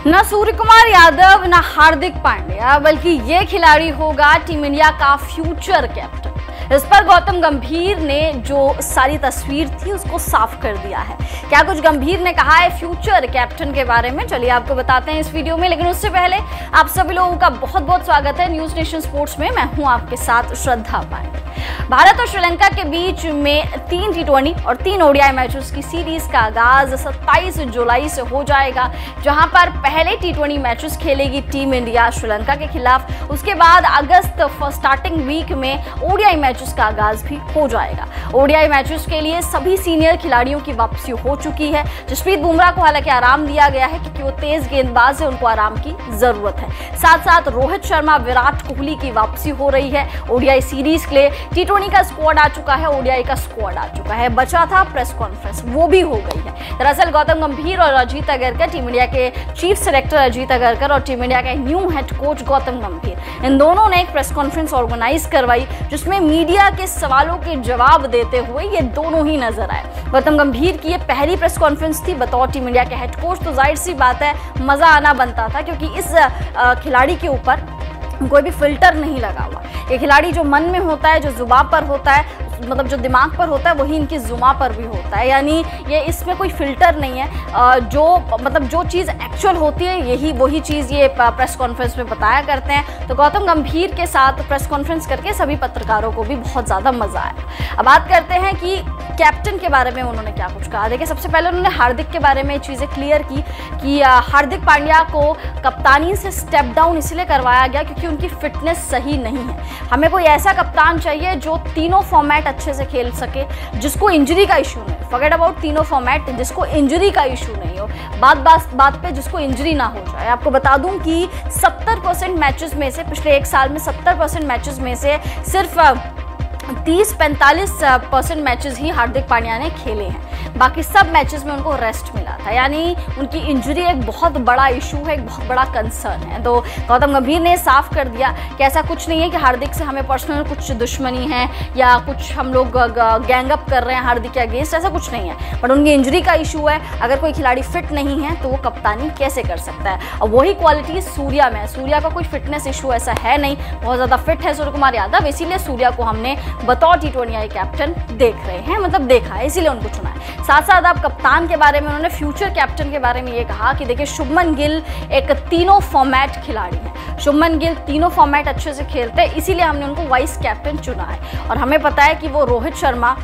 न सूर्य कुमार यादव न हार्दिक पांड्या, बल्कि ये खिलाड़ी होगा टीम इंडिया का फ्यूचर कैप्टन। इस पर गौतम गंभीर ने जो सारी तस्वीर थी उसको साफ कर दिया है। क्या कुछ गंभीर ने कहा है फ्यूचर कैप्टन के बारे में, चलिए आपको बताते हैं इस वीडियो में। लेकिन उससे पहले आप सभी लोगों का बहुत बहुत स्वागत है न्यूज नेशन स्पोर्ट्स में। मैं हूं आपके साथ श्रद्धा पांडे। भारत और श्रीलंका के बीच में 3 T20 और 3 ODI मैचेस की सीरीज का आगाज 27 जुलाई से हो जाएगा, जहां पर पहले T20 मैचेस खेलेगी टीम इंडिया श्रीलंका के खिलाफ। उसके बाद अगस्त स्टार्टिंग वीक में ODI मैचेस का आगाज भी हो जाएगा। ODI मैचेस के लिए सभी सीनियर खिलाड़ियों की वापसी हो चुकी है। जसप्रीत बुमराह को हालांकि आराम दिया गया है क्योंकि वो तेज गेंदबाज है, उनको आराम की जरूरत है। साथ साथ रोहित शर्मा, विराट कोहली की वापसी हो रही है। ODI सीरीज के लिए T20 का स्क्वाड आ चुका है, ODI का स्क्वाड आ चुका है। बचा था प्रेस कॉन्फ्रेंस, वो भी हो गई है। दरअसल गौतम गंभीर और अजीत अगरकर, टीम इंडिया के चीफ सेलेक्टर अजीत अगरकर और टीम इंडिया के न्यू हेड कोच गौतम गंभीर, इन दोनों ने एक प्रेस कॉन्फ्रेंस ऑर्गेनाइज करवाई, जिसमें मीडिया के सवालों के जवाब देते हुए ये दोनों ही नजर आए। गौतम गंभीर की ये पहली प्रेस कॉन्फ्रेंस थी बतौर टीम इंडिया के हेड कोच, तो जाहिर सी बात है मजा आना बनता था, क्योंकि इस खिलाड़ी के ऊपर कोई भी फिल्टर नहीं लगा हुआ। ये खिलाड़ी जो मन में होता है, जो जुबान पर होता है, मतलब जो दिमाग पर होता है, वही इनकी जुबान पर भी होता है। यानी ये इसमें कोई फिल्टर नहीं है। जो चीज़ एक्चुअल होती है यही वही चीज़ ये प्रेस कॉन्फ्रेंस में बताया करते हैं। तो गौतम गंभीर के साथ प्रेस कॉन्फ्रेंस करके सभी पत्रकारों को भी बहुत ज़्यादा मजा आया। अब बात करते हैं कि कैप्टन के बारे में उन्होंने क्या कुछ कहा। देखिए, सबसे पहले उन्होंने हार्दिक के बारे में चीज़ें क्लियर की कि हार्दिक पांड्या को कप्तानी से स्टेप डाउन इसलिए करवाया गया क्योंकि उनकी फिटनेस सही नहीं है। हमें कोई ऐसा कप्तान चाहिए जो तीनों फॉर्मेट अच्छे से खेल सके, जिसको इंजरी का इशू नहीं, फॉरगेट अबाउट तीनों फॉर्मेट, जिसको इंजरी का इशू नहीं हो, बात पे जिसको इंजरी ना हो जाए। आपको बता दूं कि 70% मैचेस में से, पिछले 1 साल में 70% मैचेस में से सिर्फ 30-45% मैचेस ही हार्दिक पांड्या ने खेले हैं। बाकी सब मैचेस में उनको रेस्ट मिला था। यानी उनकी इंजरी एक बहुत बड़ा इशू है, एक बहुत बड़ा कंसर्न है। तो गौतम गंभीर ने साफ कर दिया कि ऐसा कुछ नहीं है कि हार्दिक से हमें पर्सनल कुछ दुश्मनी है या कुछ हम लोग गैंग अप कर रहे हैं हार्दिक के अगेंस्ट, ऐसा कुछ नहीं है। बट उनकी इंजरी का इशू है। अगर कोई खिलाड़ी फिट नहीं है तो वो कप्तानी कैसे कर सकता है। और वही क्वालिटी सूर्या में है। सूर्या का कोई फिटनेस इशू ऐसा है नहीं, बहुत ज़्यादा फिट है सूर्य कुमार यादव, इसीलिए सूर्या को हमने बतौर T20 कैप्टन देख रहे हैं, मतलब देखा है, इसीलिए उनको चुना है। साथ साथ आप कप्तान के बारे में उन्होंने फ्यूचर कैप्टन के बारे में ये कहा कि देखिए, शुभमन गिल एक तीनों फॉर्मेट खिलाड़ी है। शुभमन गिल तीनों फॉर्मेट अच्छे से खेलते हैं, इसीलिए हमने उनको वाइस कैप्टन चुना है। और हमें पता है कि वो रोहित शर्मा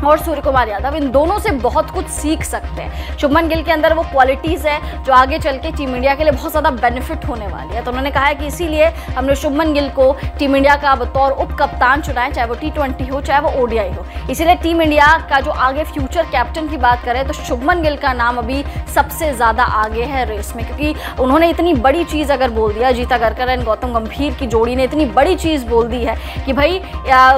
और सूर्य कुमार यादव, इन दोनों से बहुत कुछ सीख सकते हैं। शुभमन गिल के अंदर वो क्वालिटीज़ है जो आगे चल के टीम इंडिया के लिए बहुत ज़्यादा बेनिफिट होने वाली है। तो उन्होंने कहा है कि इसीलिए हमने शुभमन गिल को टीम इंडिया का बतौर उप कप्तान चुना है, चाहे वो T20 हो चाहे वो ODI हो। इसीलिए टीम इंडिया का जो आगे फ्यूचर कैप्टन की बात करें तो शुभमन गिल का नाम अभी सबसे ज़्यादा आगे है रेस में, क्योंकि उन्होंने इतनी बड़ी चीज़ अगर बोल दिया, अजीत अगरकर एंड गौतम गंभीर की जोड़ी ने इतनी बड़ी चीज़ बोल दी है कि भाई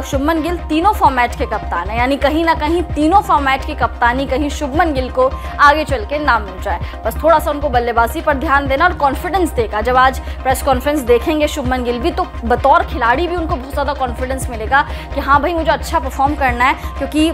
शुभमन गिल तीनों फॉर्मेट के कप्तान है। यानी कहीं ना कहीं तीनों फॉर्मेट की कप्तानी कहीं शुभमन गिल को आगे चल के ना मिल जाए। बस थोड़ा सा उनको बल्लेबाजी पर ध्यान देना और कॉन्फिडेंस देगा। जब आज प्रेस कॉन्फ्रेंस देखेंगे शुभमन गिल भी, तो बतौर खिलाड़ी भी उनको बहुत ज़्यादा कॉन्फिडेंस मिलेगा कि हाँ भाई, मुझे अच्छा परफॉर्म करना है, क्योंकि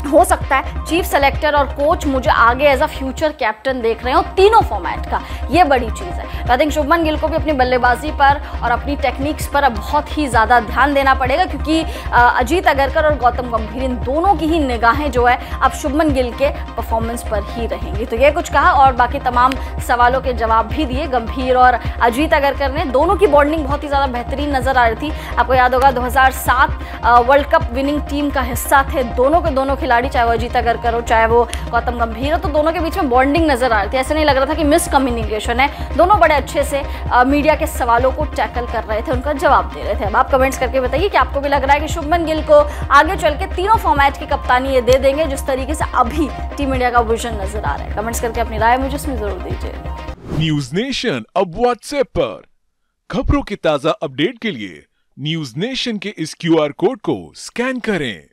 हो सकता है चीफ सेलेक्टर और कोच मुझे आगे एज अ फ्यूचर कैप्टन देख रहे हो तीनों फॉर्मेट का। ये बड़ी चीज़ है। आई थिंक शुभमन गिल को भी अपनी बल्लेबाजी पर और अपनी टेक्निक्स पर अब बहुत ही ज़्यादा ध्यान देना पड़ेगा, क्योंकि अजीत अगरकर और गौतम गंभीर, इन दोनों की ही निगाहें जो है अब शुभमन गिल के परफॉर्मेंस पर ही रहेंगी। तो ये कुछ कहा और बाकी तमाम सवालों के जवाब भी दिए गंभीर और अजीत अगरकर ने। दोनों की बॉन्डिंग बहुत ही ज़्यादा बेहतरीन नजर आ रही थी। आपको याद होगा 2007 वर्ल्ड कप विनिंग टीम का हिस्सा थे दोनों के दोनों खिलाड़ी, चाहे वो अजीत अगरकर हो चाहे वो गौतम गंभीर हो। तो दोनों के बीच में बॉन्डिंग नजर आ रही थी। ऐसे नहीं लग रहा था कि मिसकम्युनिकेशन है। दोनों बड़े अच्छे से मीडिया के सवालों को टैकल कर रहे थे, उनका जवाब दे रहे थे। अब आप कमेंट्स करके बताइए कि आपको भी लग रहा है कि शुभमन गिल को आगे चल के तीनों फॉर्मेट की कप्तानी ये दे देंगे, जिस तरीके से अभी टीम इंडिया का विजन नजर आ रहा है। कमेंट्स करके अपनी राय मुझे इसमें जरूर दीजिए। न्यूज नेशन अब व्हाट्सएप पर खबरों की ताजा अपडेट के लिए न्यूज नेशन के इस QR कोड को स्कैन करें।